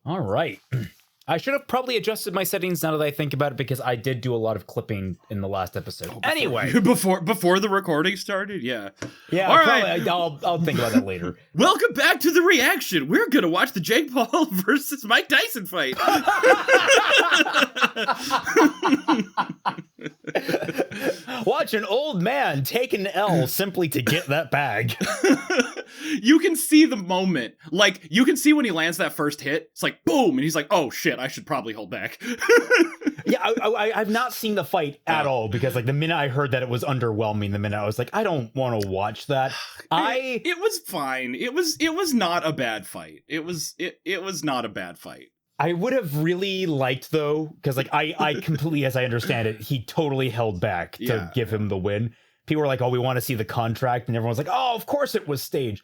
All right. I should have probably adjusted my settings now that I think about it, because I did do a lot of clipping in the last episode. Anyway. Before the recording started? Yeah. Yeah, All right. I'll think about that later. Welcome back to the reaction. We're going to watch the Jake Paul versus Mike Tyson fight. Watch an old man take an L simply to get that bag. You can see the moment. Like, you can see when he lands that first hit. It's like, boom, and he's like, oh, shit, I should probably hold back. Yeah, I've not seen the fight at all, because like the minute I heard that it was underwhelming, the minute I was like, I don't want to watch that. It was fine. It was not a bad fight. It was not a bad fight. I would have really liked, though, because like I completely, as I understand it, he totally held back to give him the win. People were like, oh, we want to see the contract, and everyone's like, oh, of course it was staged.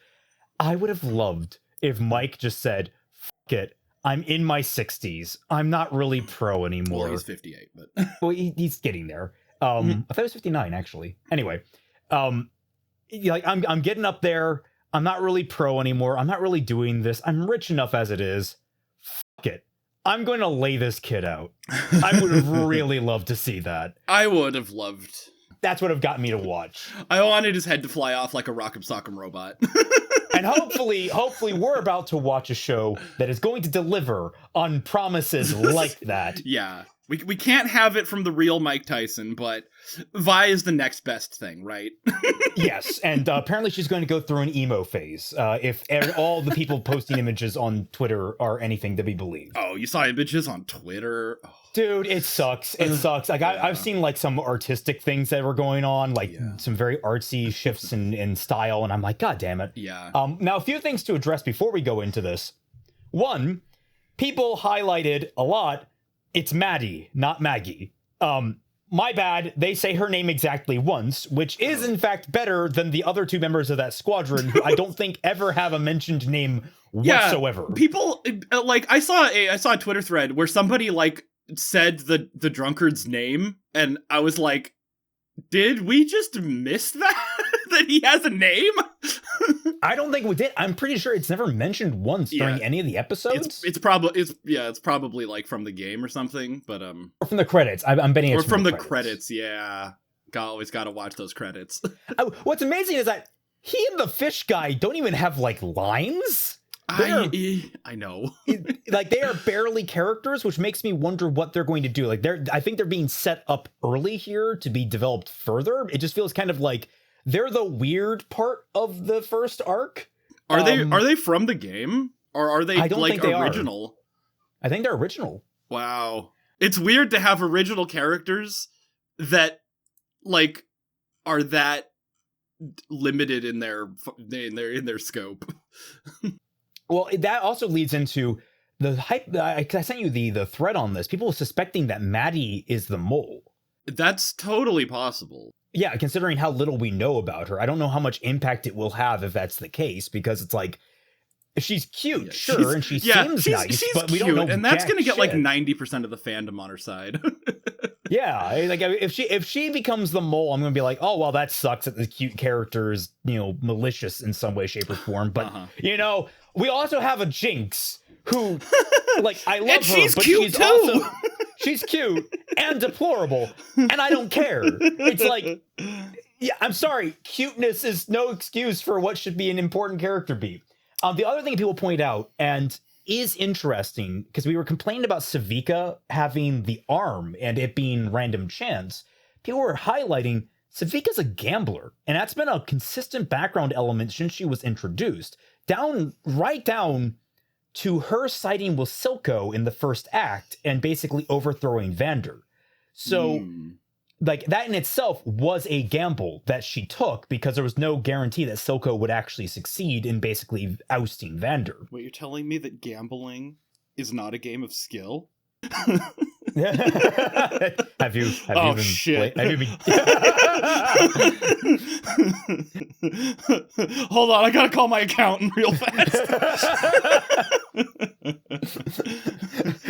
I would have loved if Mike just said, fuck it, I'm in my 60s. I'm not really pro anymore. Well, he's 58, but... Well, he's getting there. I thought it was 59, actually. Anyway, like I'm getting up there. I'm not really pro anymore. I'm not really doing this. I'm rich enough as it is. Fuck it. I'm going to lay this kid out. I would have really loved to see that. I would have loved... That's what have gotten me to watch. I wanted his head to fly off like a Rock'em Sock'em robot. And hopefully we're about to watch a show that is going to deliver on promises like that. Yeah. We can't have it from the real Mike Tyson, but Vi is the next best thing, right? Yes, and apparently she's going to go through an emo phase, if all the people posting images on Twitter are anything to be believed. Oh, you saw images on Twitter? Oh. Dude, it sucks. It sucks. Like, I've seen, like, some artistic things that were going on, like, some very artsy shifts in style, and I'm like, God damn it. Yeah. Now, a few things to address before we go into this. One, people highlighted a lot, it's Maddie, not Maggie. My bad, they say her name exactly once, which is in fact better than the other two members of that squadron, who I don't think ever have a mentioned name whatsoever. People, like, I saw a Twitter thread where somebody, like, said the drunkard's name, and I was like, did we just miss that? That he has a name? I don't think we did. I'm pretty sure it's never mentioned once during any of the episodes. It's probably like from the game or something, but or from the credits. I'm betting it's from the credits. Yeah, always got to watch those credits. What's amazing is that he and the fish guy don't even have like lines. I know. Like, they are barely characters, which makes me wonder what they're going to do. Like, I think they're being set up early here to be developed further. It just feels kind of like they're the weird part of the first arc. Are they from the game, or are they like original? I think they're original. Wow, it's weird to have original characters that like are that limited in their scope. Well, that also leads into the hype. I sent you the thread on this. People suspecting that Maddie is the mole. That's totally possible. Yeah, considering how little we know about her. I don't know how much impact it will have if that's the case, because it's like, she's cute, sure, and she seems nice, but we don't know. And that's going to get like 90% of the fandom on her side. Yeah, like if she becomes the mole, I'm going to be like, oh, well, that sucks that the cute character is, malicious in some way, shape, or form. But, we also have a Jinx who, like, I love her, but she's too. Also, she's cute and deplorable, and I don't care. It's like, yeah, I'm sorry, cuteness is no excuse for what should be an important character beat. The other thing people point out, and is interesting, because we were complaining about Savika having the arm and it being random chance, people were highlighting Savika's a gambler, and that's been a consistent background element since she was introduced, right down to her siding with Silco in the first act and basically overthrowing Vander. So, like, that in itself was a gamble that she took, because there was no guarantee that Silco would actually succeed in basically ousting Vander. Wait, you're telling me that gambling is not a game of skill? Have you oh, been shit. Have you been... Hold on, I gotta call my accountant real fast.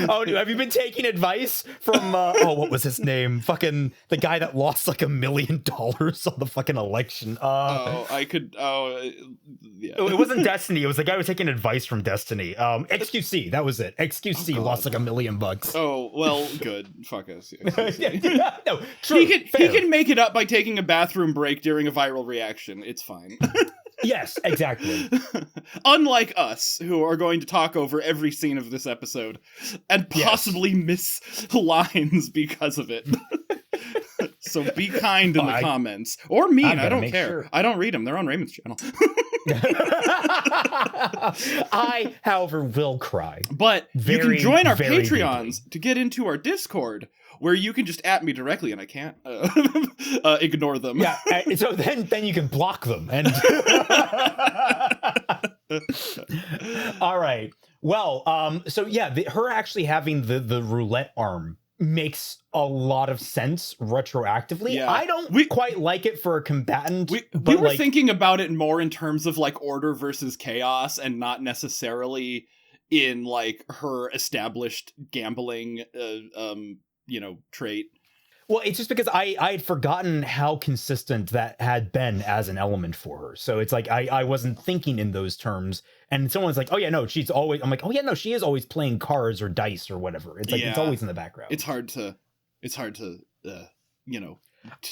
Oh, dude, have you been taking advice from what was his name? Fucking the guy that lost like $1 million on the fucking election. It wasn't Destiny. It was the guy who was taking advice from Destiny. XQC, that was it. XQC lost like $1 million. Oh, well, good. Fuck us. No, true, he can make it up by taking a bathroom break during a viral reaction. It's fine. Yes, exactly. Unlike us, who are going to talk over every scene of this episode and possibly miss lines because of it. So be kind in the comments. Or mean, I don't care. Sure. I don't read them. They're on Raymond's channel. I, however, will cry. But you can join our Patreons to get into our Discord, where you can just at me directly, and I can't ignore them. Yeah, so then you can block them. And all right. Well, so yeah, her actually having the roulette arm makes a lot of sense retroactively. Yeah. I don't quite like it for a combatant. We were thinking about it more in terms of like order versus chaos, and not necessarily in like her established gambling trait. Well, it's just because I had forgotten how consistent that had been as an element for her. So it's like I wasn't thinking in those terms. And someone's like, oh yeah, no, she's always, I'm like, oh yeah, no, she is always playing cards or dice or whatever. It's like it's always in the background. It's hard to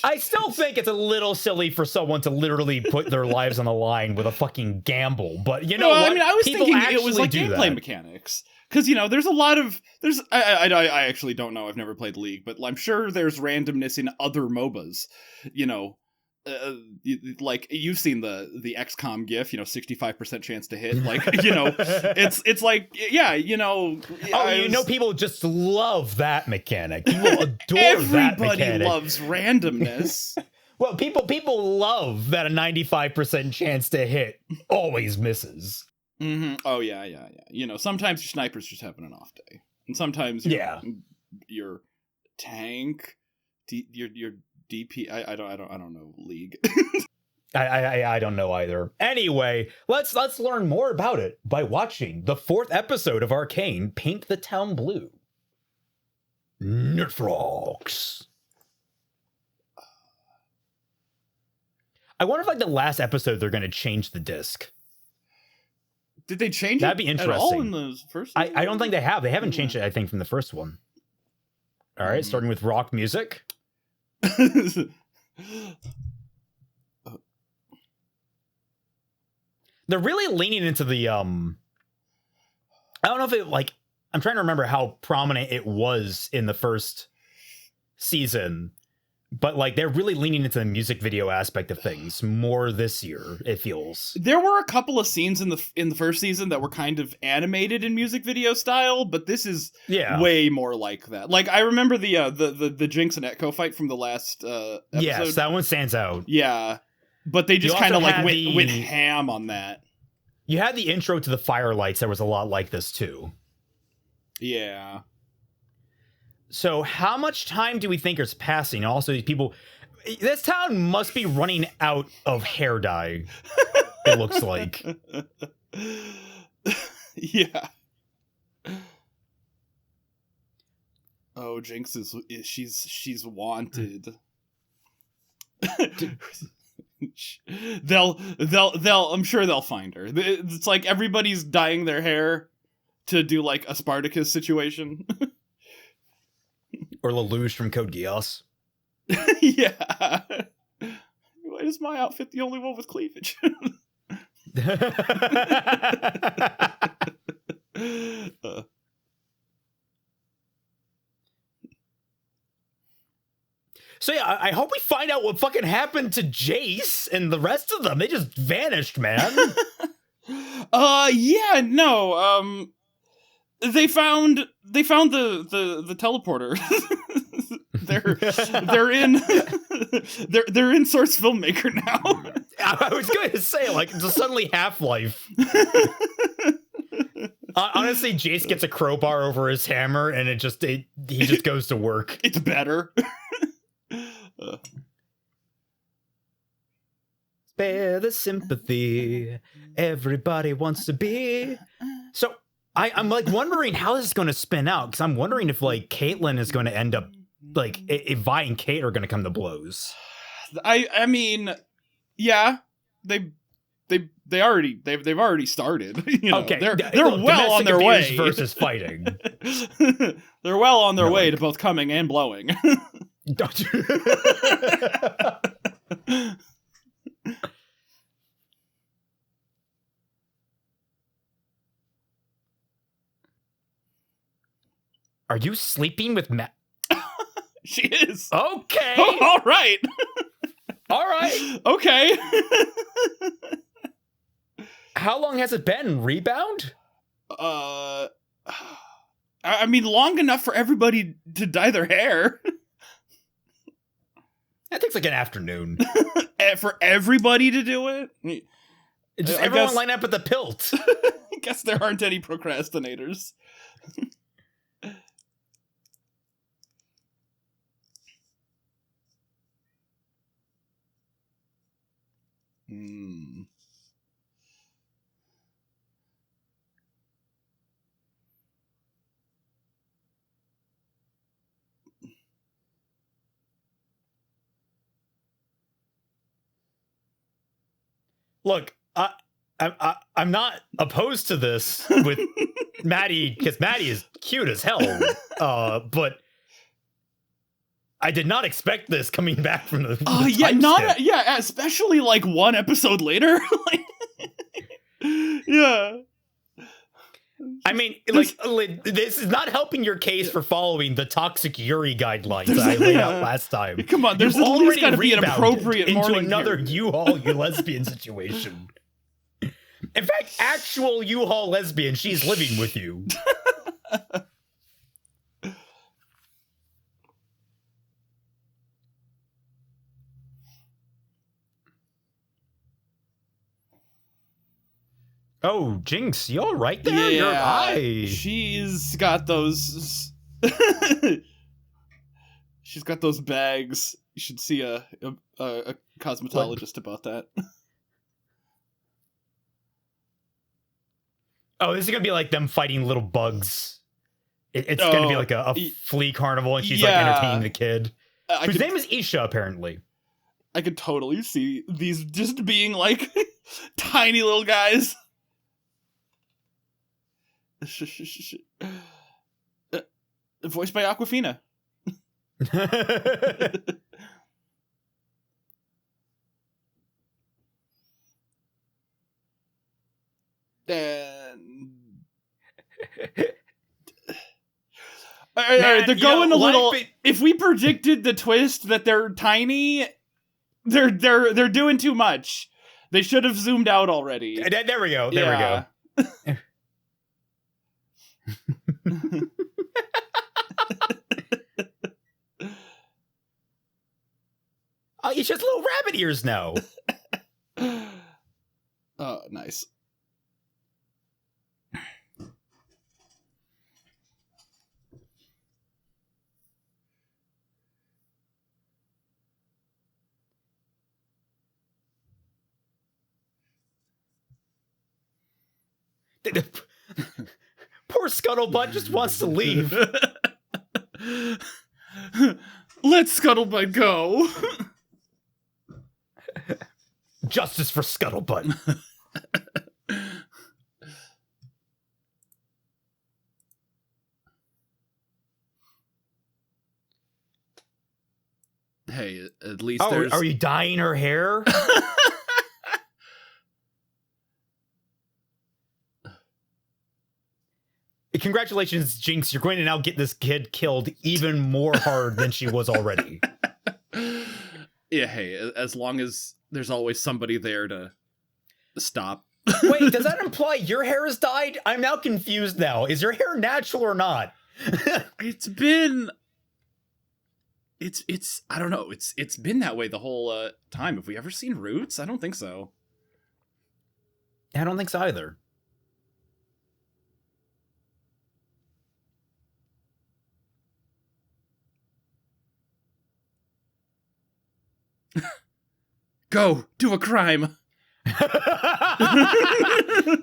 I still think it's a little silly for someone to literally put their lives on the line with a fucking gamble. But what? I mean, I was thinking it was like gameplay mechanics. Because, there's a lot of... I actually don't know. I've never played League, but I'm sure there's randomness in other MOBAs. Like, you've seen the XCOM GIF, 65% chance to hit. Like, it's like, yeah, people just love that mechanic. People adore that mechanic. Everybody loves randomness. Well, people love that a 95% chance to hit always misses. Mm-hmm. Oh yeah. Sometimes your sniper's just having an off day, and sometimes your tank, your DP. I don't know League. I don't know either. Anyway, let's learn more about it by watching the 4th episode of Arcane, Paint the Town Blue. Nerdfrogs. I wonder if like the last episode they're going to change the disc. Did they change That'd be interesting. At all in the first one? I don't think they have. They haven't changed it, I think, from the first one. All right, starting with rock music. They're really leaning into the I don't know if it I'm trying to remember how prominent it was in the first season. But they're really leaning into the music video aspect of things more this year, it feels. There were a couple of scenes in the first season that were kind of animated in music video style, but this is way more like that. Like, I remember the Jinx and Echo fight from the last episode. Yes, that one stands out. Yeah, but they just kind of went ham on that. You had the intro to the Firelights that was a lot like this too. Yeah. So how much time do we think is passing? Also, these people... This town must be running out of hair dye, it looks like. Yeah. Oh, Jinx she's wanted. They'll I'm sure they'll find her. It's like everybody's dyeing their hair to do like a Spartacus situation. Or Lelouch from Code Geass. Yeah. Why is my outfit the only one with cleavage? So yeah, I hope we find out what fucking happened to Jace and the rest of them. They just vanished, man. Yeah, no, They found the teleporter. they're in Source Filmmaker now. I was going to say just suddenly Half-Life. Honestly, Jace gets a crowbar over his hammer, and he just goes to work. It's better. Spare the sympathy. Everybody wants to be. So. I'm wondering how this is going to spin out, because I'm wondering if Caitlyn is going to end up if Vi and Kate are going to come to blows. I mean, yeah, they they've already started. You know, Okay, they're look, well on domestic their abuse way versus fighting. They're well on their No, way like- to both coming and blowing. Don't you? Are you sleeping with Matt? She is. Okay. Oh, all right. All right. Okay. How long has it been? Rebound? I mean, long enough for everybody to dye their hair. That takes like an afternoon. For everybody to do it? Just I everyone guess- line up at the Pilt. I guess there aren't any procrastinators. Hmm. Look, I'm not opposed to this with Maddie, because Maddie is cute as hell. But I did not expect this coming back from the Yeah, time not skip. yeah, especially like one episode later. Like, yeah. I mean, like, this is not helping your case for following the toxic Yuri guidelines that I laid out last time. Come on, there's You've at least already got to be an rebounded appropriate into morning another period. U-Haul lesbian situation. In fact, actual U-Haul lesbian, she's living with you. Oh, Jinx, you all right there? Your eye. She's got those. She's got those bags. You should see a cosmetologist about that. Oh, this is gonna be like them fighting little bugs. It's gonna be like a flea carnival, and she's like yeah. entertaining the kid, whose name is Isha, apparently. I could totally see these just being like tiny little guys. Voiced by Aquafina. And all right, they're going a little. If we predicted the twist that they're tiny, they're doing too much. They should have zoomed out already. There we go. There we go. Oh, it's just little rabbit ears now. Oh, nice. Poor Scuttlebutt just wants to leave. Let Scuttlebutt go. Justice for Scuttlebutt. Hey, at least there's... Are you dyeing her hair? Congratulations, Jinx. You're going to now get this kid killed even more hard than she was already. Yeah, hey, as long as there's always somebody there to stop. Wait, does that imply your hair is dyed? I'm now confused now. Is your hair natural or not? It's been... It's I don't know. It's been that way the whole time. Have we ever seen roots? I don't think so. I don't think so either. Go do a crime.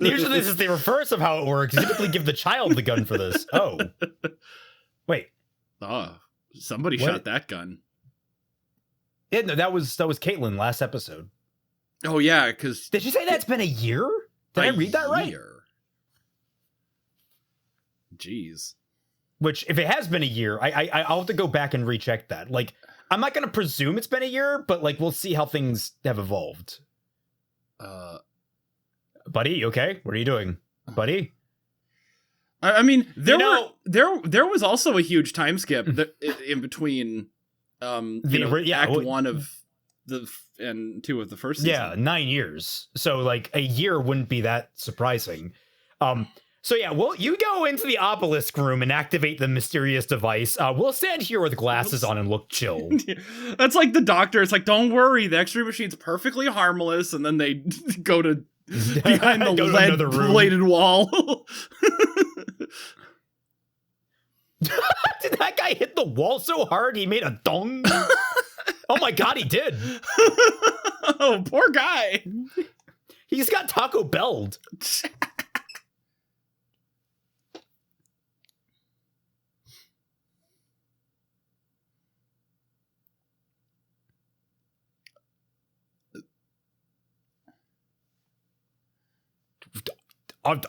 Usually this is the reverse of how it works. You typically give the child the gun for this. Oh. Wait. Oh, somebody What? shot that gun. Yeah, no, that was Caitlin last episode. Oh yeah, because Did you say that's been a year? Did I read that right? Jeez. Which, if it has been a year, I'll have to go back and recheck that. Like, I'm not going to presume it's been a year, but like, we'll see how things have evolved. Buddy, you okay? What are you doing, buddy? I mean, there was also a huge time skip in between, Act 1 of and 2 of the first season. Yeah, 9 years. So like a year wouldn't be that surprising. So yeah, well, you go into the obelisk room and activate the mysterious device. We'll stand here with glasses on and look chill. That's like the doctor. It's like, don't worry, the X-ray machine's perfectly harmless, and then they go to behind the lead-plated wall. Did that guy hit the wall so hard he made a dong? Oh my god, he did. Oh, poor guy. He's got Taco Bell'd.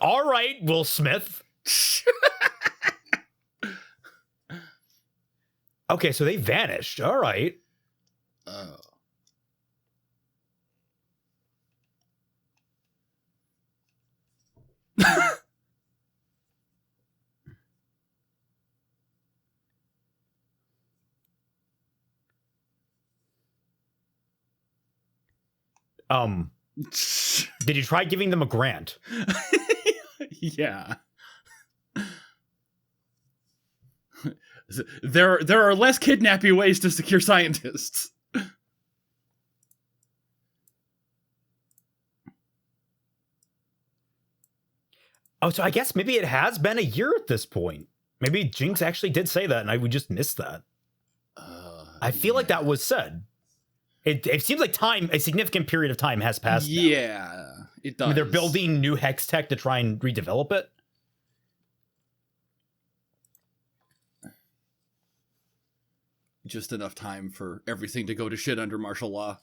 All right, Will Smith. Okay, so they vanished. All right. Oh. Did you try giving them a grant? Yeah. There are less kidnappy ways to secure scientists. Oh, so I guess maybe it has been a year at this point. Maybe Jinx actually did say that, and we just missed that. I feel like that was said. It seems like a significant period of time has passed. Yeah, it does. I mean, they're building new hex tech to try and redevelop it. Just enough time for everything to go to shit under martial law.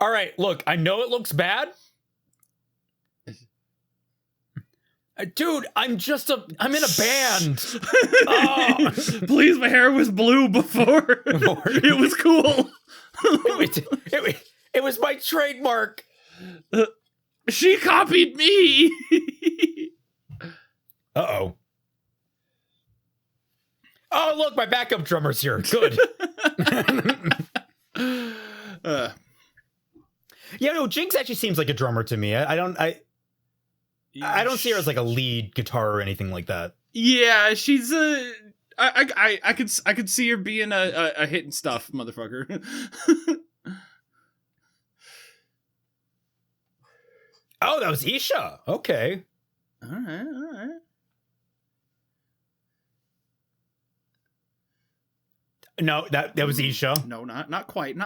All right, look, I know it looks bad. Dude, I'm in a band. Oh. Please, my hair was blue before. It was cool. It was my trademark. She copied me. Uh-oh. Oh, look, my backup drummer's here. Good. Yeah, no, Jinx actually seems like a drummer to me. I don't see her as like a lead guitar or anything like that. Yeah, she's I could see her being a hit and stuff motherfucker. Oh, that was Isha. Okay. All right. No, that was Isha. No, not quite.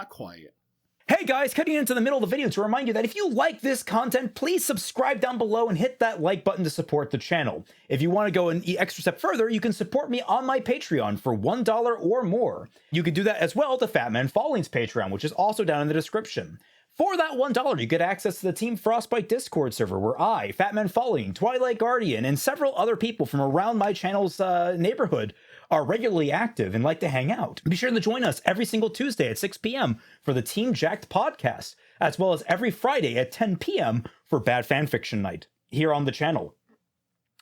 Hey guys, cutting into the middle of the video to remind you that if you like this content, please subscribe down below and hit that like button to support the channel. If you want to go an extra step further, you can support me on my Patreon for $1 or more. You can do that as well to FatmanFalling's Patreon, which is also down in the description. For that $1, you get access to the Team Frostbite Discord server where I, FatmanFalling, Twilight Guardian, and several other people from around my channel's neighborhood are regularly active and like to hang out. Be sure to join us every single Tuesday at 6 p.m. for the Team Jacked podcast, as well as every Friday at 10 p.m. for Bad Fanfiction Night here on the channel.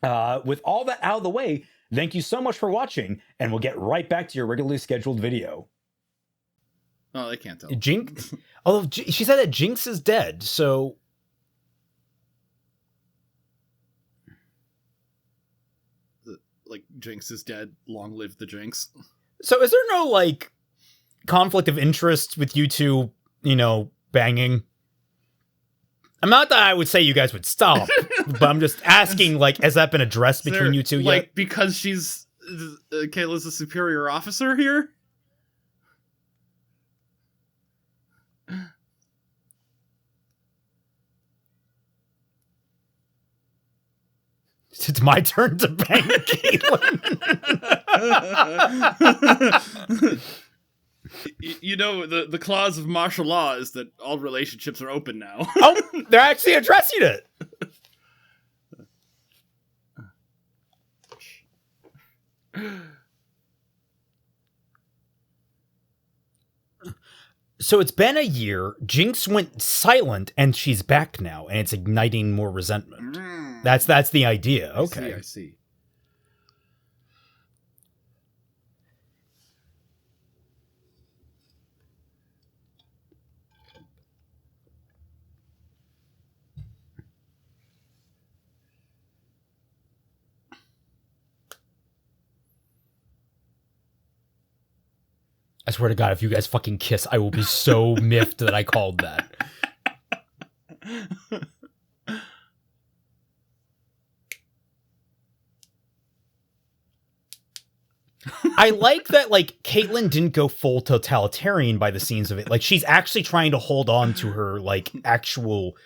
With all that out of the way, thank you so much for watching, and we'll get right back to your regularly scheduled video. Oh, they can't tell. Jinx? Although she said that Jinx is dead, so... Like, Jinx is dead. Long live the Jinx. So is there no, like, conflict of interest with you two, banging? I'm not that I would say you guys would stop, but I'm just asking, like, has that been addressed between you two yet? Like, because she's... Kayla's a superior officer here? It's my turn to bang Caitlin. You know, the clause of martial law is that all relationships are open now. Oh, they're actually addressing it. So it's been a year. Jinx went silent, and she's back now, and it's igniting more resentment. That's the idea. Okay, I see. I swear to God, if you guys fucking kiss, I will be so miffed that I called that. I like that, like, Caitlyn didn't go full totalitarian by the scenes of it. Like, she's actually trying to hold on to her, like, actual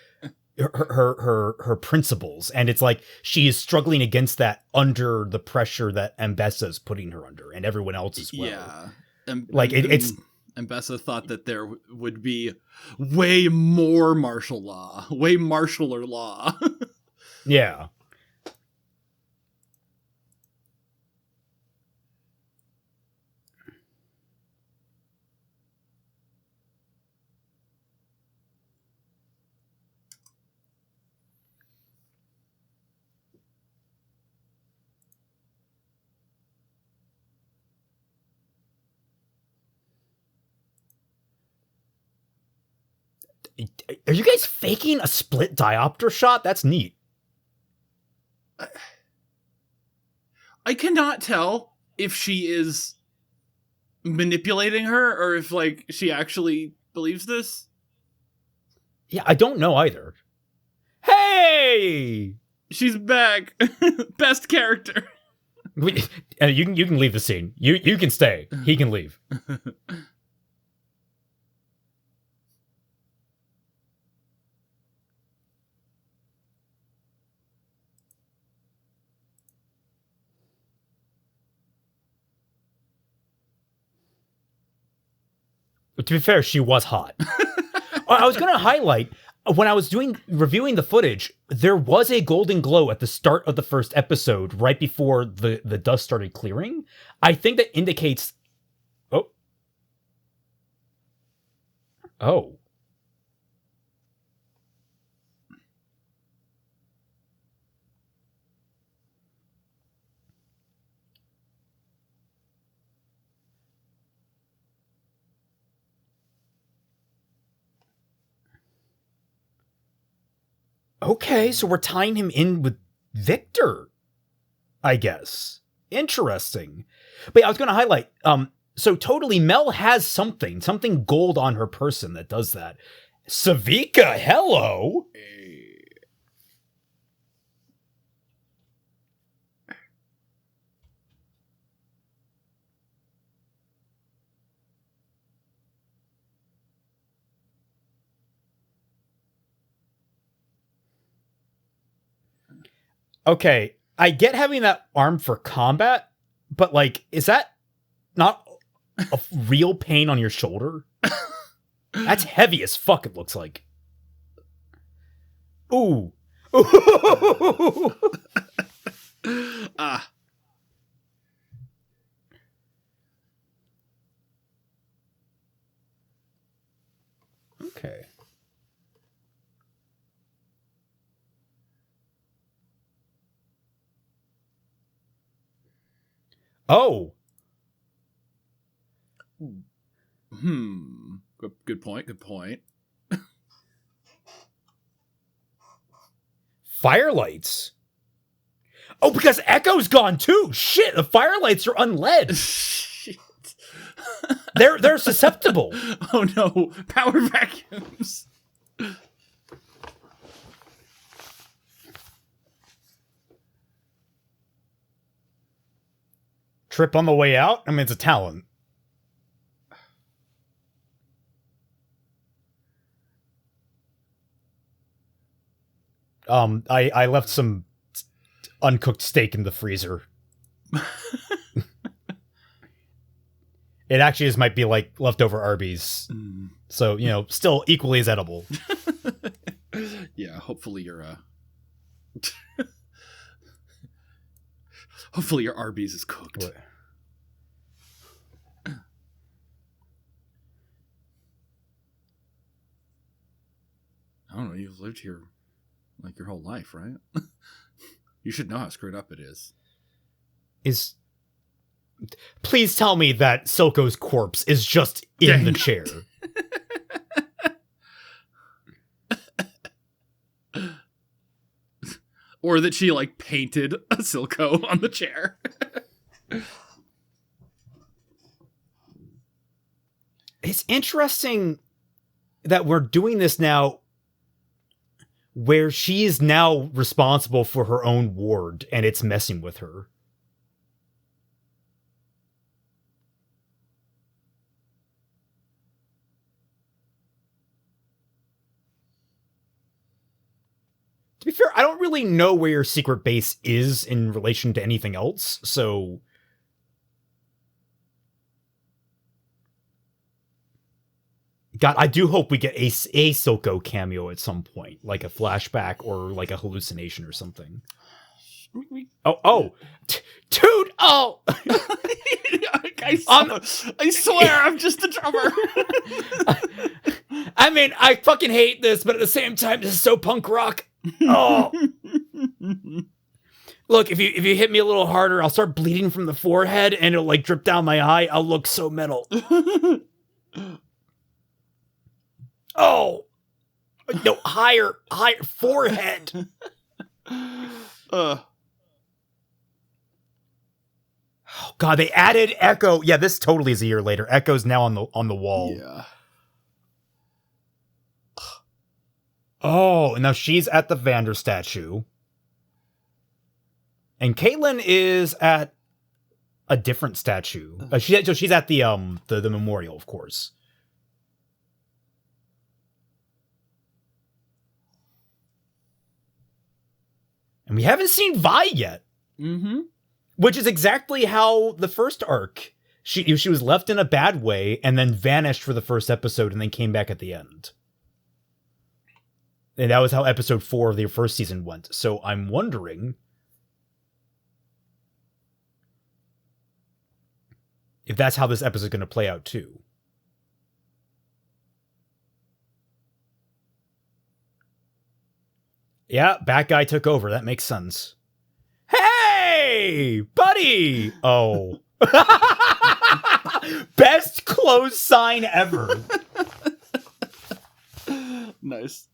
her principles, and it's like she is struggling against that under the pressure that Mbessa is putting her under, and everyone else as well. Yeah. It's Mbessa thought that there would be way more martial law, way marshaller law. Yeah. Are you guys faking a split diopter shot? That's neat. I cannot tell if she is manipulating her or if, like, she actually believes this. Yeah, I don't know either. Hey! She's back. Best character. You can leave the scene. You can stay. He can leave. To be fair, she was hot. I was going to highlight, when I was reviewing the footage, there was a golden glow at the start of the first episode, right before the dust started clearing. I think that indicates... Oh. Okay, so we're tying him in with Victor, I guess. Interesting. But yeah, I was going to highlight, so totally Mel has something gold on her person that does that. Savika, hello. Okay, I get having that arm for combat, but, like, is that not a real pain on your shoulder? That's heavy as fuck, it looks like. Ooh. Ah. Okay. Oh. Good point. Firelights. Oh, because Echo's gone too. Shit, the firelights are unled. Shit. They're susceptible. Oh no, power vacuums. Trip on the way out? I mean, it's a talent. I left some uncooked steak in the freezer. It actually just might be like leftover Arby's. So, still equally as edible. Yeah, hopefully hopefully your Arby's is cooked. What? I don't know, you've lived here like your whole life, right? You should know how screwed up it is. Please tell me that Silco's corpse is just in the chair. Or that she, like, painted a Silco on the chair. It's interesting that we're doing this now where she is now responsible for her own ward and it's messing with her. To be fair, I don't really know where your secret base is in relation to anything else, so... God, I do hope we get a Silco cameo at some point, like a flashback or like a hallucination or something. Dude! Oh! I swear, I'm just a drummer. I mean, I fucking hate this, but at the same time, this is so punk rock. Oh! Look, if you hit me a little harder, I'll start bleeding from the forehead and it'll like drip down my eye. I'll look so metal. Oh! No, higher forehead. Oh God, they added Echo. Yeah, this totally is a year later. Echo's now on the wall. Yeah. Oh, and now she's at the Vander statue. And Caitlin is at a different statue. She's at the memorial, of course. And we haven't seen Vi yet. Mm-hmm. Which is exactly how the first arc. She was left in a bad way and then vanished for the first episode and then came back at the end. And that was how episode 4 of the first season went. So I'm wondering if that's how this episode is going to play out too. Yeah, bad guy took over. That makes sense. Hey, buddy! Oh. Best close sign ever. Nice.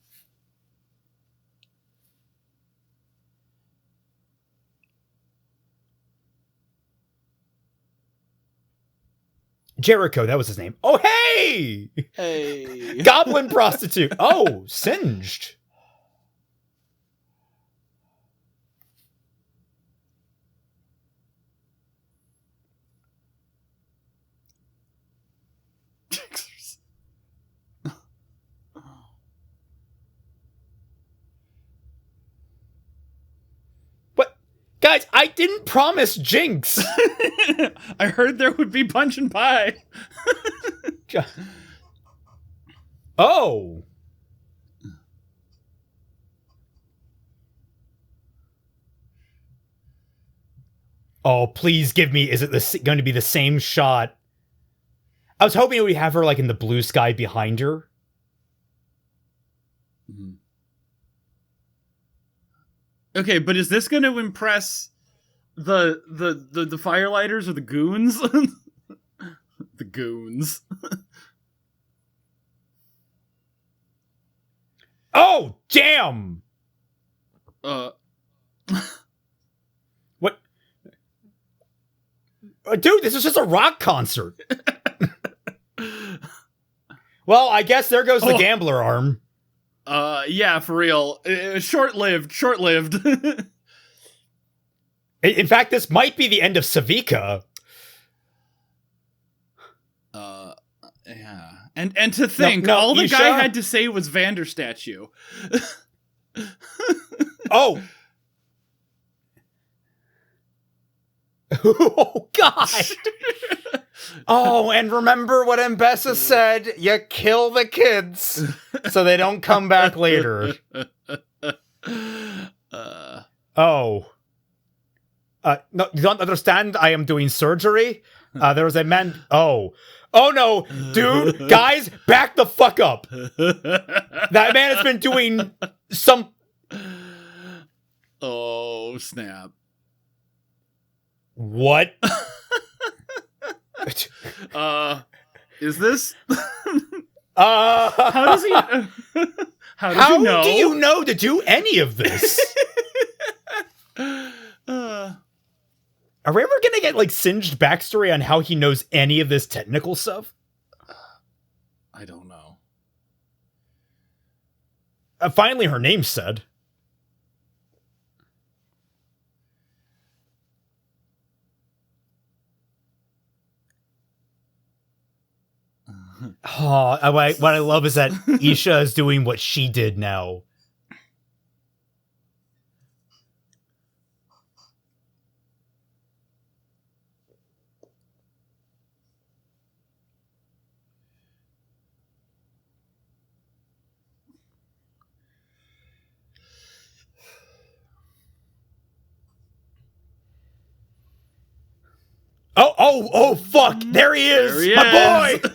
Jericho, that was his name. Oh, hey! Hey. Goblin prostitute. Oh, singed. Guys, I didn't promise Jinx. I heard there would be punch and pie. Oh. Oh, please give me, is it going to be the same shot? I was hoping we'd have her like in the blue sky behind her. Mm-hmm. Okay, but is this going to impress the firelighters or the goons? The goons. Oh, damn! What? Dude, this is just a rock concert. Well, I guess there goes the gambler arm. Yeah, for real. Short-lived. In fact, this might be the end of Savika. Yeah. And to think, all the guy had to say was Vander statue. Oh. Oh, God. Oh, and remember what Mbessa said? You kill the kids so they don't come back later. Oh. No, you don't understand? I am doing surgery? There was a man... Oh no, dude, guys, back the fuck up. That man has been doing some... Oh, snap. What? Is this... How does he... How you know? do you know to do any of this? Are we ever gonna get, like, singed backstory on how he knows any of this technical stuff? I don't know. Finally, her name's said. Oh, what I love is that Isha is doing what she did now. Oh, fuck! There he is! There he my is. boy!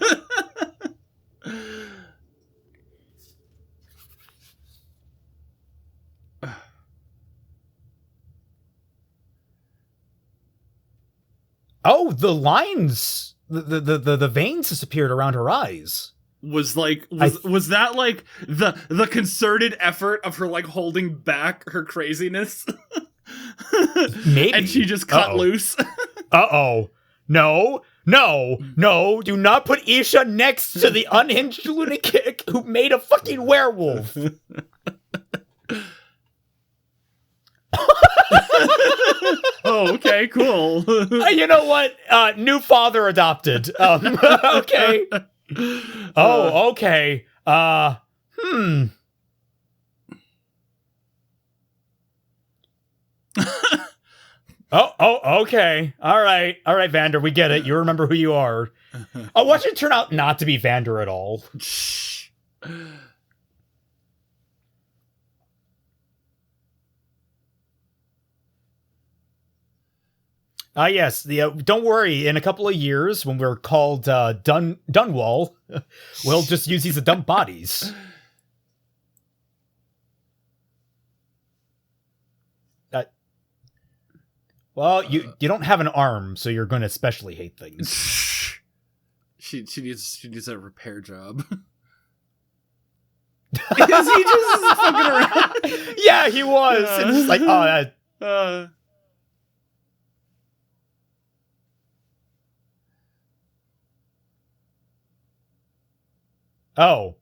Oh, the lines, the veins disappeared around her eyes. Was that like the concerted effort of her like holding back her craziness? Maybe. And she just cut loose. No, do not put Isha next to the unhinged lunatic who made a fucking werewolf. Oh, okay, cool. You know what? New father adopted. Okay. Oh, okay. Oh, okay. All right, Vander, we get it. You remember who you are. Oh, watch it turn out not to be Vander at all. Yes. Don't worry. In a couple of years, when we're called Dunwall, we'll just use these to dump bodies. Well, you don't have an arm, so you're going to especially hate things. She needs a repair job. Is he just fucking around? Yeah, he was. It's like, oh, that. Oh.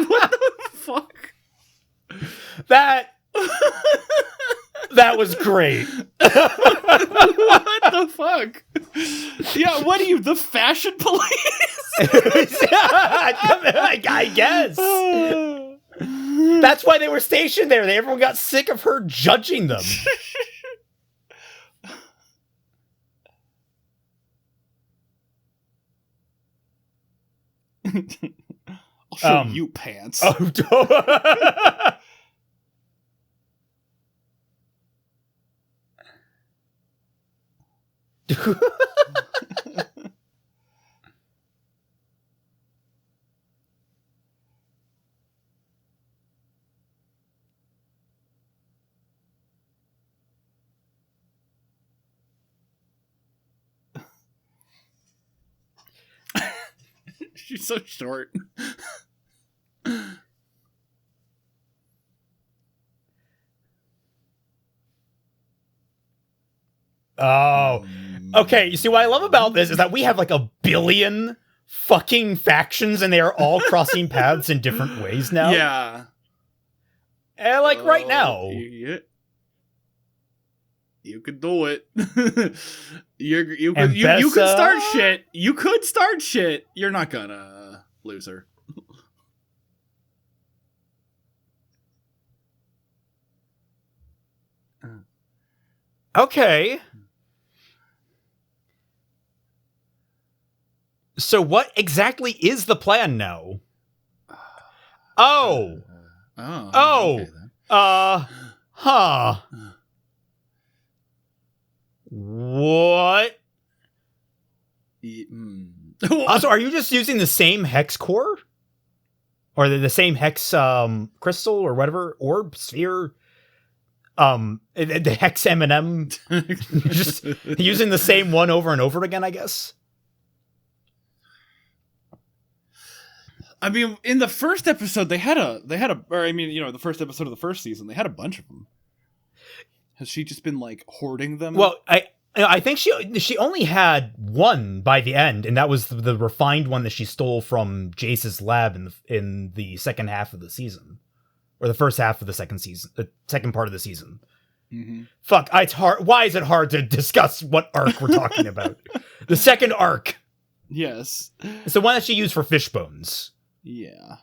What the fuck? That was great. What the fuck? Yeah, what are you, the fashion police? I guess. That's why they were stationed there. Everyone got sick of her judging them. I'll show you pants. She's so short. Oh. Okay, you see what I love about this is that we have like a billion fucking factions and they are all crossing paths in different ways now. Yeah. Like right now. Yeah. You could do it. you could start shit. You could start shit. You're not gonna lose her. Okay. So what exactly is the plan now? Oh. Okay, then. Huh. What? Also, are you just using the same hex core? Or the same hex crystal or whatever? Orb? Sphere? The hex M&M? Just using the same one over and over again, I guess? I mean, in the first episode, the first episode of the first season, they had a bunch of them. Has she just been like hoarding them? Well, I think she only had one by the end, and that was the refined one that she stole from Jace's lab in the second half of the season, or the first half of the second season, the second part of the season. Mm-hmm. Fuck, it's hard. Why is it hard to discuss what arc we're talking about? The second arc. Yes, it's the one that she used for fish bones. Yeah.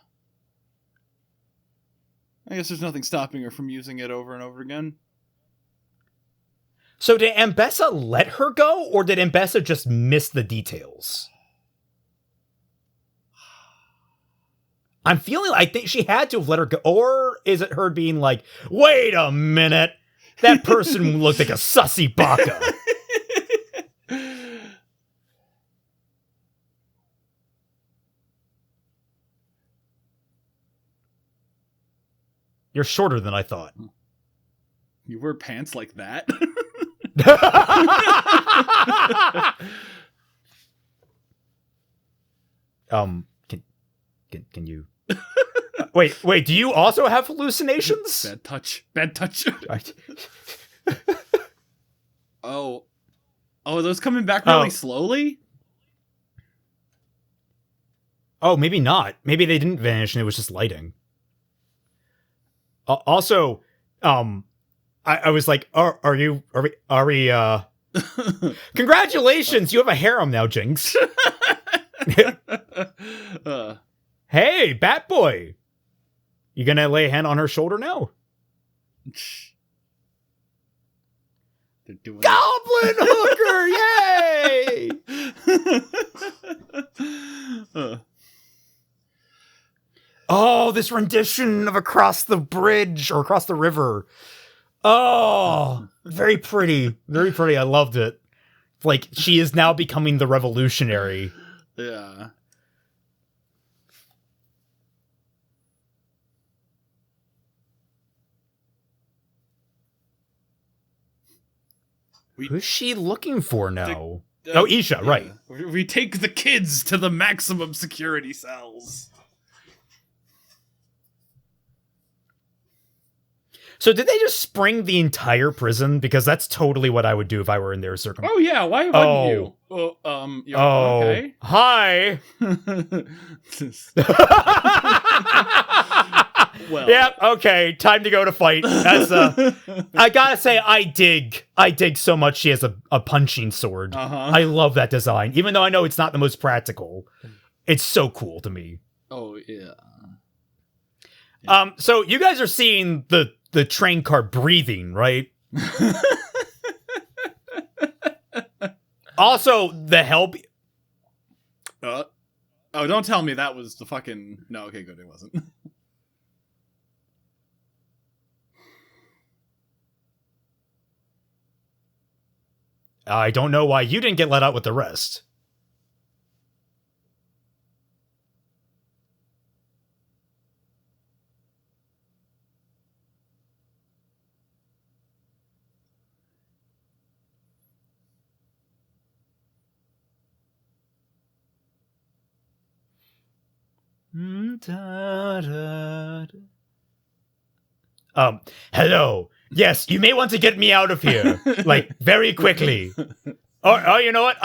I guess there's nothing stopping her from using it over and over again. So did Ambessa let her go, or did Ambessa just miss the details? I'm feeling I think she had to have let her go, or is it her being like, wait a minute, that person looked like a sussy baka. You're shorter than I thought. You wear pants like that? Can you wait, do you also have hallucinations? Bad touch. Oh, are those coming back really slowly? Oh, maybe not. Maybe they didn't vanish and it was just lighting. Also, I was like, are we congratulations, you have a harem now, Jinx. Hey, Bat Boy. You gonna lay a hand on her shoulder now? They're doing Goblin Hooker, yay! Oh, this rendition of Across the Bridge or Across the River. Oh, very pretty. Very pretty. I loved it. Like, she is now becoming the revolutionary. Yeah. Who's she looking for now? Oh, Isha, yeah. Right. We take the kids to the maximum security cells. So did they just spring the entire prison? Because that's totally what I would do if I were in their circumstance. Oh yeah, why wouldn't you? Okay. Hi. Well. Yeah, okay, time to go to fight. That's I gotta say, I dig so much she has a punching sword. I love that design. Even though I know it's not the most practical. It's so cool to me. Oh yeah. So you guys are seeing the train car breathing, right? Also, the help. Oh, don't tell me that was the fucking. No, okay, good, it wasn't. I don't know why you didn't get let out with the rest. Hello. Yes, you may want to get me out of here, like, very quickly. Oh, you know what?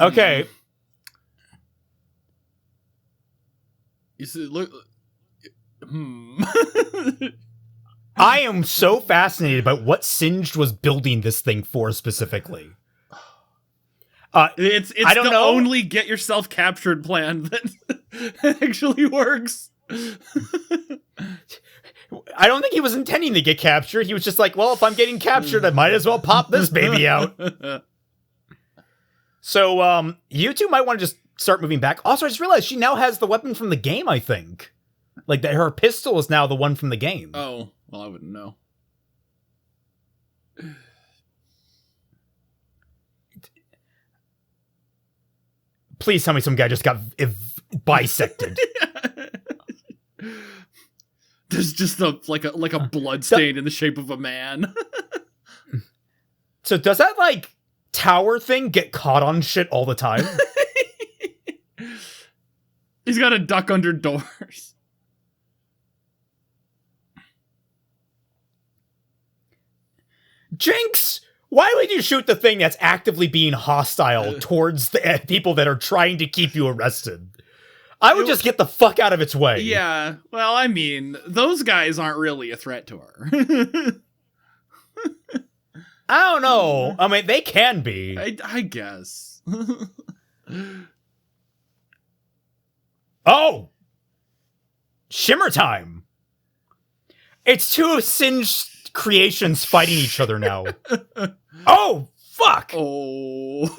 Okay. You see, look. I am so fascinated by what Singed was building this thing for specifically. It's I don't know. only get yourself captured plan that actually works. I don't think he was intending to get captured. He was just like, well, if I'm getting captured, I might as well pop this baby out. So, you two might want to just start moving back. Also, I just realized she now has the weapon from the game, I think. Like, that her pistol is now the one from the game. Oh, well, I wouldn't know. Please tell me some guy just got bisected. There's just a blood stain in the shape of a man. So does that, like, tower thing get caught on shit all the time? He's got to duck under doors. Jinx! Why would you shoot the thing that's actively being hostile towards the people that are trying to keep you arrested? I would just get the fuck out of its way. Yeah, well, I mean, those guys aren't really a threat to her. I don't know. I mean, they can be. I guess. Oh! Shimmer time! It's two Singed creations fighting each other now. Oh, fuck! Oh.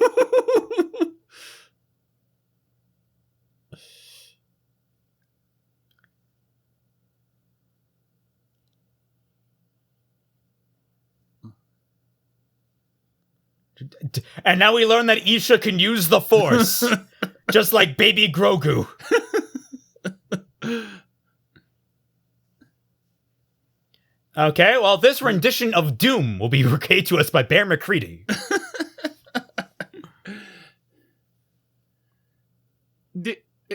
And now we learn that Isha can use the Force. Just like baby Grogu. Okay, well, this rendition of Doom will be relayed to us by Bear McCready. I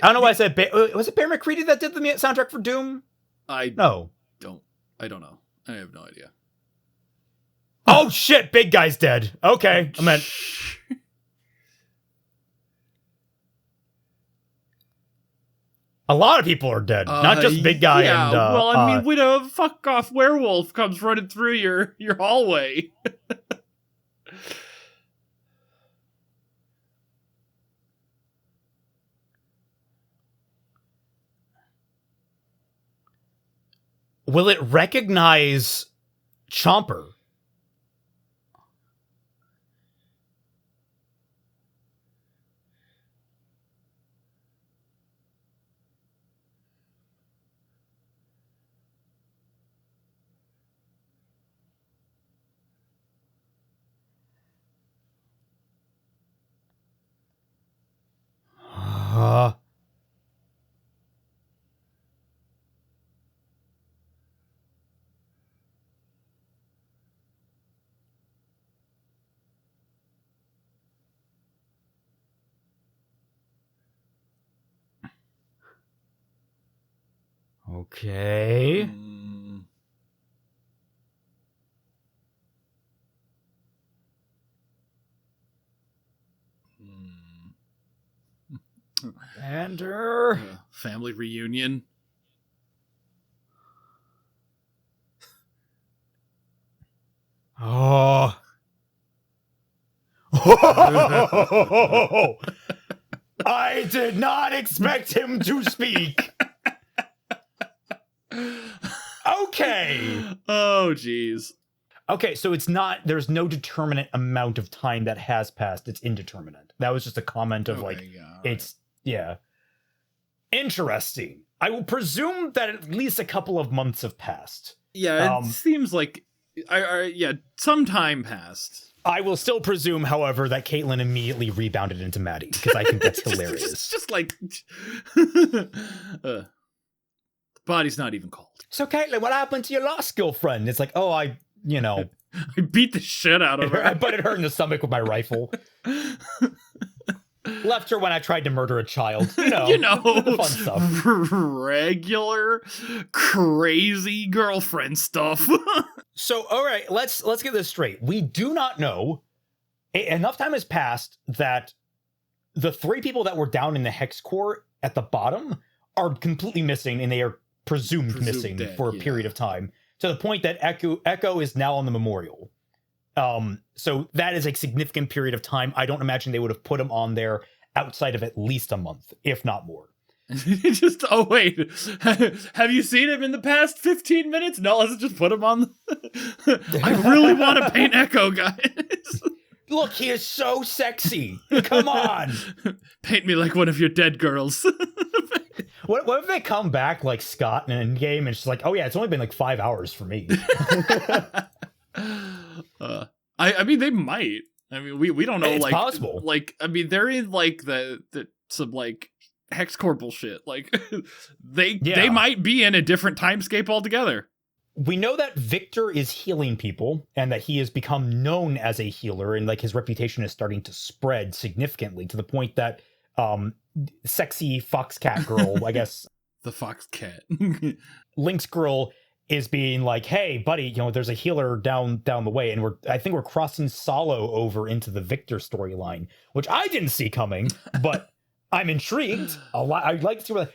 don't know why I said was it Bear McCready that did the soundtrack for Doom? I don't know. I have no idea. Oh shit, big guy's dead. Okay, I meant a lot of people are dead, not just big guy and well, I mean, when a fuck off werewolf comes running through your hallway. Will it recognize Chomper? Okay. Enter. Family reunion. Oh. I did not expect him to speak. Okay. Oh, jeez. Okay, so it's not, there's no determinate amount of time that has passed. It's indeterminate. That was just a comment of it's, yeah. Interesting. I will presume that at least a couple of months have passed. Yeah, it seems like, some time passed. I will still presume, however, that Caitlin immediately rebounded into Maddie, because I think that's hilarious. It's just like... the body's not even cold. So, Caitlin, what happened to your last girlfriend? It's like, oh, I beat the shit out of her. I butted her in the stomach with my rifle. Left her when I tried to murder a child. The fun stuff. Regular, crazy girlfriend stuff. So, all right, let's get this straight. We do not know. Enough time has passed that the 3 people that were down in the Hex Core at the bottom are completely missing, and they are presumed missing dead, for a period of time, to the point that Echo is now on the memorial. So that is a significant period of time. I don't imagine they would have put him on there outside of at least a month, if not more. Just, oh wait, have you seen him in the past 15 minutes? No, let's just put him on. I really want to paint Echo, guys. Look, he is so sexy. Come on. Paint me like one of your dead girls. What if they come back like Scott in an Endgame and it's just like, oh yeah, it's only been like 5 hours for me. I mean, they might. I mean, we don't know. It's like possible. Like, I mean, they're in like the some like hex core bullshit. Like, they might be in a different timescape altogether. We know that Victor is healing people and that he has become known as a healer, and like his reputation is starting to spread significantly to the point that sexy Foxcat girl, I guess the Foxcat Lynx girl, is being like, hey buddy, you know, there's a healer down the way, and I think we're crossing Solo over into the Victor storyline, which I didn't see coming, but I'm intrigued a lot. I'd like to see what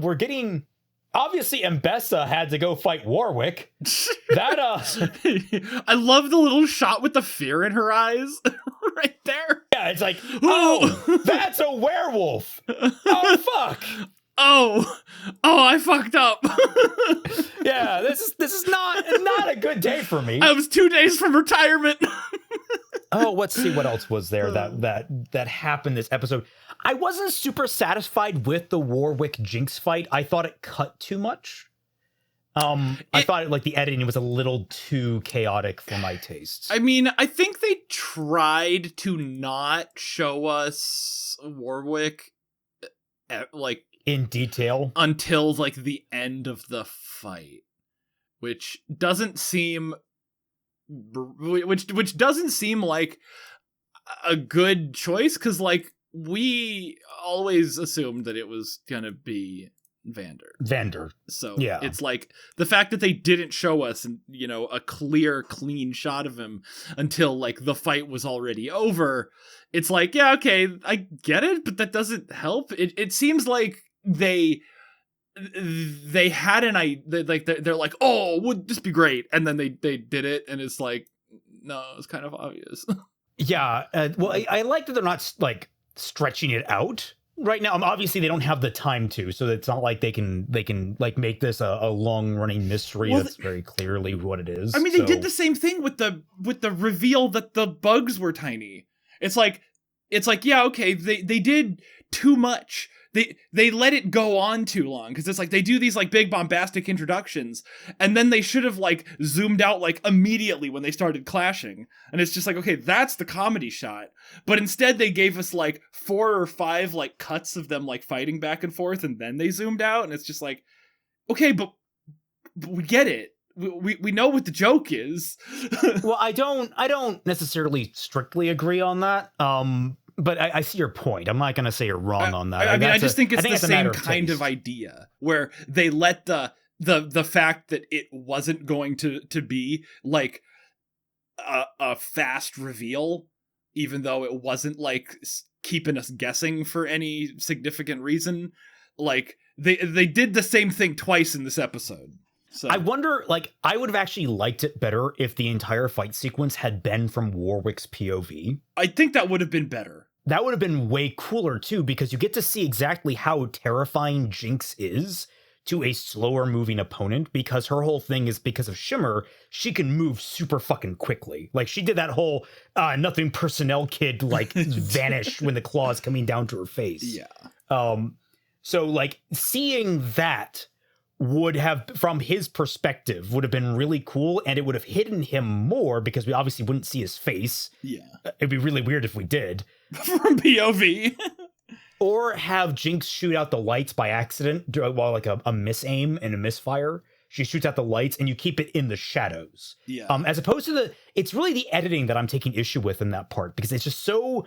we're getting. Obviously, Mbessa had to go fight Warwick. That I love the little shot with the fear in her eyes right there. Yeah, it's like, oh, that's a werewolf. Oh fuck. Oh, I fucked up. Yeah, this is not a good day for me. I was 2 days from retirement. Oh, let's see what else was there that happened this episode. I wasn't super satisfied with the Warwick Jinx fight. I thought it cut too much. I thought like the editing was a little too chaotic for my tastes. I mean, I think they tried to not show us Warwick like in detail until like the end of the fight, which doesn't seem like a good choice, because like we always assumed that it was gonna be Vander. So yeah, it's like the fact that they didn't show us, you know, a clear, clean shot of him until like the fight was already over. It's like, yeah, okay, I get it, but that doesn't help. It seems like they had an idea, like they're like, oh, would this be great? And then they did it, and it's like, no, it's kind of obvious. Yeah, well, I like that they're not like stretching it out right now. Obviously, they don't have the time to, so it's not like they can like make this a long running mystery. Well, that's very clearly what it is. I mean, they did the same thing with the reveal that the bugs were tiny. It's like, yeah, okay, they did too much. They let it go on too long, because it's like they do these like big bombastic introductions, and then they should have like zoomed out like immediately when they started clashing, and it's just like, okay, that's the comedy shot, but instead they gave us like 4 or 5 like cuts of them like fighting back and forth, and then they zoomed out, and it's just like, okay, but we get it. We know what the joke is. Well, I don't necessarily strictly agree on that. But I see your point. I'm not going to say you're wrong on that. I mean, I just think it's the same kind of idea, where they let the fact that it wasn't going to be like a fast reveal, even though it wasn't like keeping us guessing for any significant reason. Like they did the same thing twice in this episode. So I wonder, like, I would have actually liked it better if the entire fight sequence had been from Warwick's POV. I think that would have been better. That would have been way cooler, too, because you get to see exactly how terrifying Jinx is to a slower moving opponent, because her whole thing is because of Shimmer, she can move super fucking quickly. Like, she did that whole nothing personnel kid, like, vanish when the claw's coming down to her face. Yeah. So, like, seeing that would have, from his perspective, would have been really cool, and it would have hidden him more, because we obviously wouldn't see his face. Yeah. It'd be really weird if we did. From POV. Or have Jinx shoot out the lights by accident while like a misaim and a misfire. She shoots out the lights and you keep it in the shadows. Yeah. As opposed to it's really the editing that I'm taking issue with in that part, because it's just so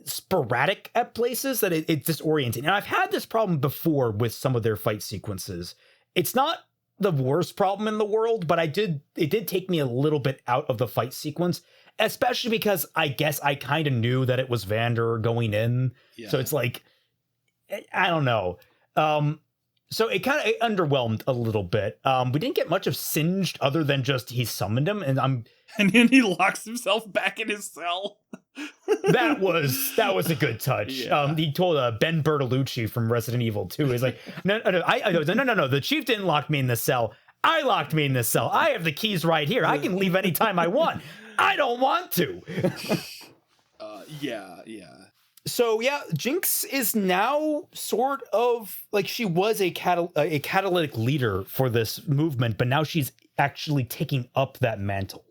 sporadic at places that it's disorienting. And I've had this problem before with some of their fight sequences. It's not the worst problem in the world, but it did take me a little bit out of the fight sequence. especially because I guess I kind of knew that it was Vander going in. Yeah. So it's like, I don't know. So it kind of underwhelmed a little bit. We didn't get much of Singed other than just he summoned him, and and then he locks himself back in his cell. that was a good touch. Yeah. He told Ben Bertolucci from Resident Evil 2, he's like, no, the chief didn't lock me in the cell. I locked me in the cell. I have the keys right here. I can leave anytime I want. I don't want to. Yeah. So yeah, Jinx is now sort of like, she was a catalytic leader for this movement, but now she's actually taking up that mantle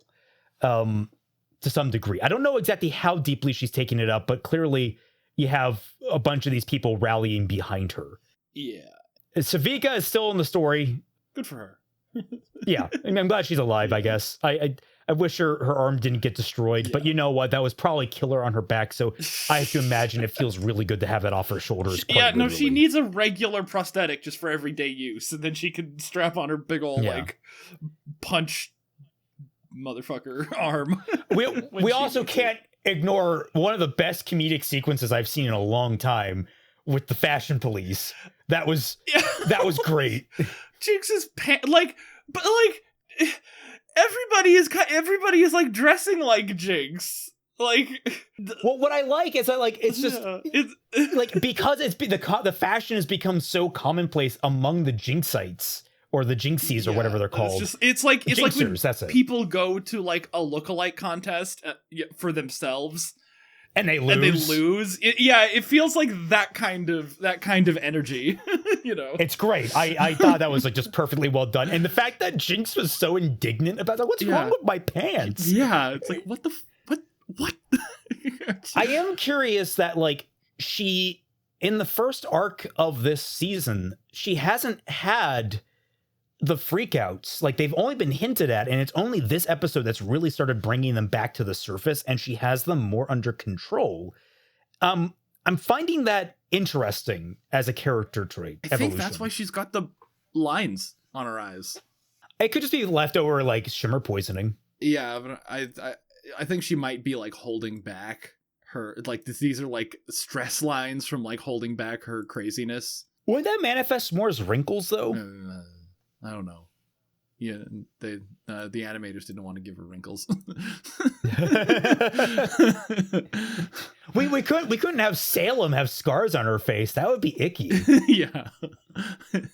to some degree. I don't know exactly how deeply she's taking it up, but clearly you have a bunch of these people rallying behind her. Yeah. Savika is still in the story. Good for her. Yeah, I mean, I'm glad she's alive, I guess. I wish her arm didn't get destroyed, but you know what? That was probably killer on her back, so I have to imagine it feels really good to have that off her shoulders. Yeah, no, she needs a regular prosthetic just for everyday use, and then she can strap on her big ol' like punch motherfucker arm. We also can't ignore one of the best comedic sequences I've seen in a long time with the fashion police. That was great. Jinx is everybody is like dressing like Jinx. Like, well, what I like is it's just like, because the fashion has become so commonplace among the Jinxites or the Jinxies or whatever they're called. It's like when that's it. People go to like a lookalike contest for themselves. And they lose. It feels like that kind of energy, you know. It's great. I thought that was like just perfectly well done, and the fact that Jinx was so indignant about that. What's wrong with my pants? Yeah, it's like what. I am curious that like she, in the first arc of this season, she hasn't had the freakouts. Like, they've only been hinted at, and it's only this episode that's really started bringing them back to the surface, and she has them more under control. I'm finding that interesting as a character trait. I think that's why she's got the lines on her eyes. It could just be leftover like shimmer poisoning. Yeah, but I think she might be like holding back her, like these are like stress lines from like holding back her craziness. Would that manifest more as wrinkles though? I don't know. Yeah, the animators didn't want to give her wrinkles. we couldn't have Salem have scars on her face. That would be icky. Yeah.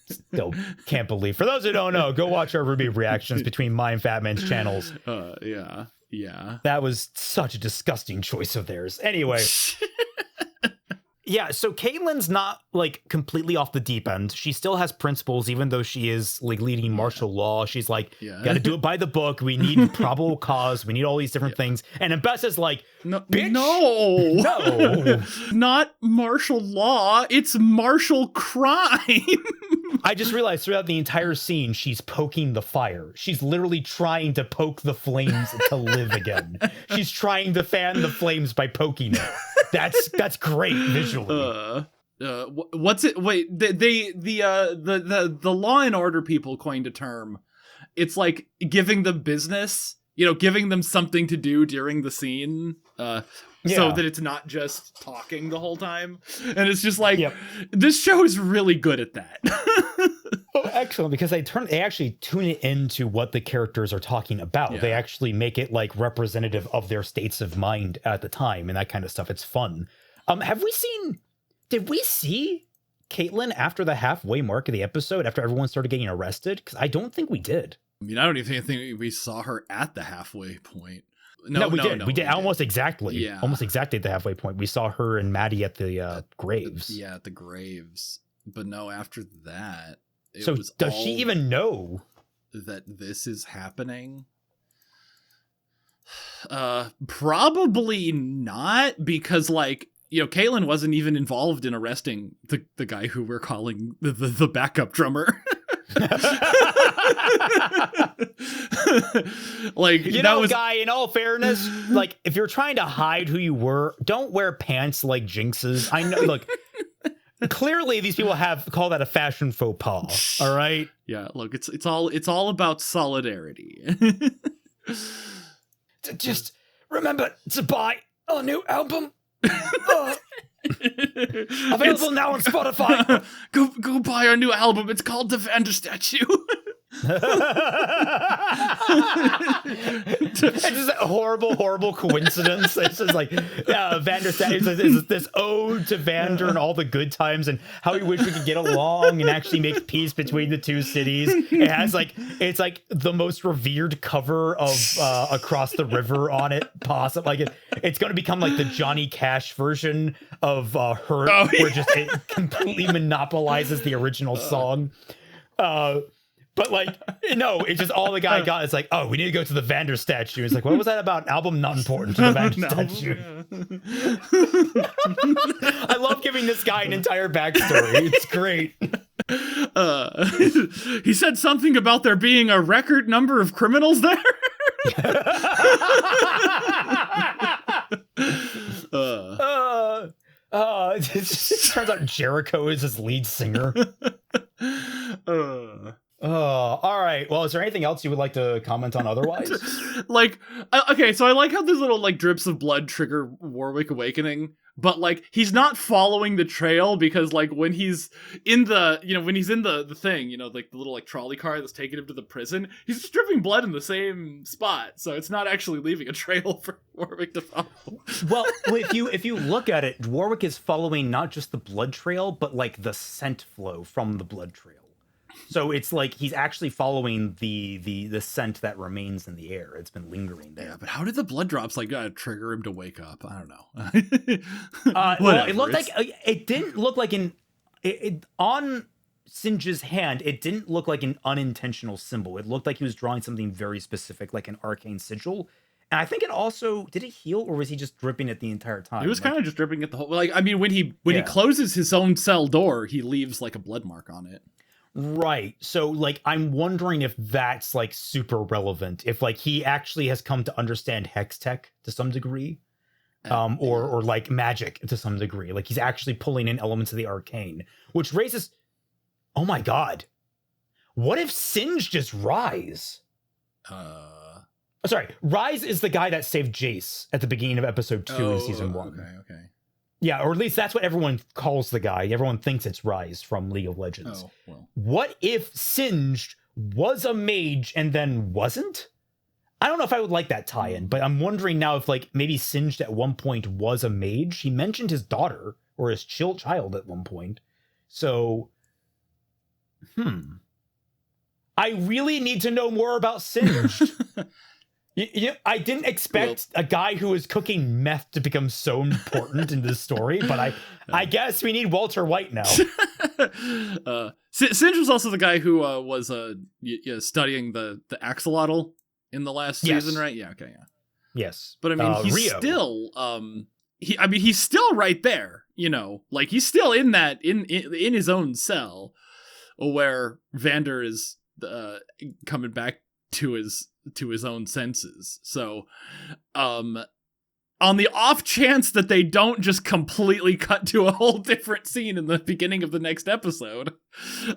Still can't believe. For those who don't know, go watch our RWBY reactions between my and Fatman's channels. Yeah. That was such a disgusting choice of theirs. Anyway. Yeah, so Caitlyn's not like completely off the deep end. She still has principles, even though she is like leading martial law. She's like, gotta do it by the book. We need probable cause. We need all these different things. And Ambessa's like, bitch, no, not martial law. It's martial crime. I just realized throughout the entire scene, she's poking the fire. She's literally trying to poke the flames to live again. She's trying to fan the flames by poking it. That's great visually. What's it? Wait, the Law and Order people coined a term. It's like giving them business, giving them something to do during the scene, so that it's not just talking the whole time. And it's just like, this show is really good at that. Oh, excellent, because they actually tune it into what the characters are talking about. They actually make it like representative of their states of mind at the time and that kind of stuff. It's fun. Did we see Caitlyn after the halfway mark of the episode, after everyone started getting arrested? Because I don't think we did. I mean, I don't even think we saw her at the halfway point. No, we did. We did almost exactly. Yeah. Almost exactly at the halfway point. We saw her and Maddie at the graves. At the graves. But no, after that. So does she even know that this is happening? Probably not, because Caitlyn wasn't even involved in arresting the guy who we're calling the backup drummer. Guy, in all fairness, if you're trying to hide who you were, don't wear pants like Jinx's. I know, look. Clearly, these people call that a fashion faux pas. All right. Yeah. Look, it's all about solidarity. Just remember to buy our new album. Available now on Spotify. Go buy our new album. It's called The Vander Statue. It's just a horrible coincidence. It's just like Vander is this ode to Vander and all the good times and how we wish we could get along and actually make peace between the two cities. It has it's like the most revered cover of Across the River on it possible. Like it's going to become like the Johnny Cash version of Hurt, where just it completely monopolizes the original song. But it's just all the guy got. It's like, oh, we need to go to the Vander statue. It's like, what was that about? Album not important to the Vander statue. I love giving this guy an entire backstory. It's great. He said something about there being a record number of criminals there. It turns out Jericho is his lead singer. All right. Well, is there anything else you would like to comment on otherwise? Okay, so I like how there's little drips of blood trigger Warwick awakening, but he's not following the trail because when he's in the the thing, the little trolley car that's taking him to the prison, he's just dripping blood in the same spot, so it's not actually leaving a trail for Warwick to follow. Well, if you look at it, Warwick is following not just the blood trail, but the scent flow from the blood trail. So it's he's actually following the scent that remains in the air. It's been lingering there. Yeah, but how did the blood drops trigger him to wake up? I don't know. Well, it looked it didn't look like on Singe's hand. It didn't look like an unintentional symbol. It looked like he was drawing something very specific, like an arcane sigil. And I think it also did it heal, or was he just dripping it the entire time? He was kind of just dripping it the whole. When he closes his own cell door, he leaves a blood mark on it. Right. So I'm wondering if that's super relevant, if he actually has come to understand hex tech to some degree, or magic to some degree. He's actually pulling in elements of the arcane, which raises, oh my God, what if Singe just Rise? Sorry, Rise is the guy that saved Jace at the beginning of episode 2 in season 1. Okay. Yeah, or at least that's what everyone calls the guy. Everyone thinks it's Rise from League of Legends. Oh, well. What if Singed was a mage and then wasn't? I don't know if I would like that tie-in, but I'm wondering now if maybe Singed at one point was a mage. He mentioned his daughter or his child at one point. So, I really need to know more about Singed. I didn't expect a guy who was cooking meth to become so important in this story, but I guess we need Walter White now. Singe was also the guy who was studying the axolotl in the last season, right? Yeah, okay, yeah. Yes. But he's Rio. Still he's still right there, he's still in that in his own cell where Vander is coming back to his own senses. So on the off chance that they don't just completely cut to a whole different scene in the beginning of the next episode,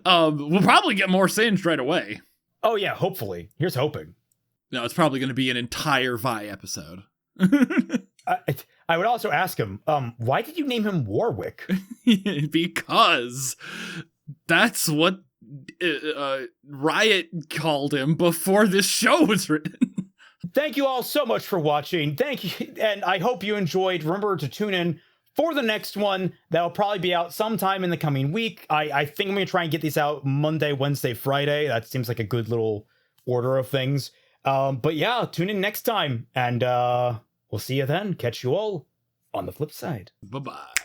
we'll probably get more Singed right away. Oh yeah, hopefully. Here's hoping. No, it's probably going to be an entire Vi episode. I would also ask him, why did you name him Warwick? Because that's what Riot called him before this show was written. Thank you all so much for watching. Thank you, and I hope you enjoyed. Remember to tune in for the next one. That'll probably be out sometime in the coming week. I think I'm going to try and get these out Monday, Wednesday, Friday. That seems like a good little order of things. But yeah, tune in next time, and we'll see you then. Catch you all on the flip side. Bye-bye.